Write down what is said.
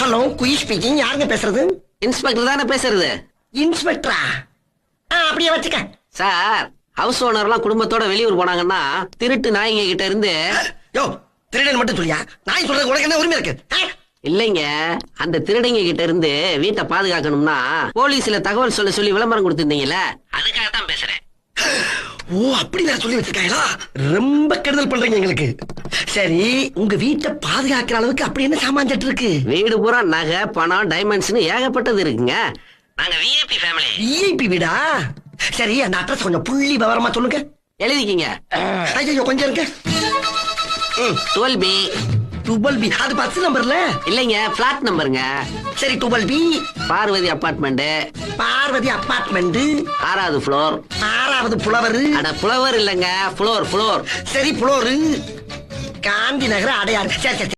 Hello, quiz speaking. யாருங்க பேசுறது? Inspector தானே பேசுறது. இன்ஸ்பெக்டரா? அப்படியே வச்சுக்க. சார், ஹவுஸ் ஓனர்லாம் குடும்பத்தோட வெளியூர் போனாங்கன்னா திருட்டு நாய்ங்க கிட்ட இருந்து. யோ, திருடன் மட்டும் சொல்லியா? நாய் சொல்றது உனக்கு என்ன உரிமை இருக்கு? இல்லைங்க, அந்த திருடங்க கிட்ட இருந்து வீட்டை பாதுகாக்கணும்னா போலீஸ்ல தகவல் சொல்லி விளம்பரம் கொடுத்திருந்தீங்கல்ல, அதுக்காக தான் பேசுறேன். ஓ, அப்படி வேற சொல்லி வச்சிருக்காங்களா? ரொம்ப கெடுதல் பண்றீங்க எங்களுக்கு. சரி, உங்க வீட்டை பாதுகாக்கிற அளவுக்கு அப்படி என்ன சாமான்ட்டு இருக்கு? வீடு பூரா நகை, பணம், டைமண்ட்ஸ்னு ஏகப்பட்டது இருக்குங்க. நாங்க விஐபி ஃபேமிலி. விஐபி வீடா? சரி, அந்த அட்ரஸ் கொஞ்சம் புள்ளி விவரமா சொல்லுங்க. எழுதிக்கிங்க. ஐயோ, கொஞ்சம் இருக்கு. 12B. 12B அது 10 நம்பர்ல இல்லைங்க, பிளாட் நம்பருங்க. சரி, 12B Parvathi apartment, Parvathi apartment, 6வது ஃப்ளோர். 6வது புலவர். அட, புலவர் இல்லைங்க, ஃப்ளோர். சரி, புலோரு, காந்தி நகர், அடையாறு. சரி சரி.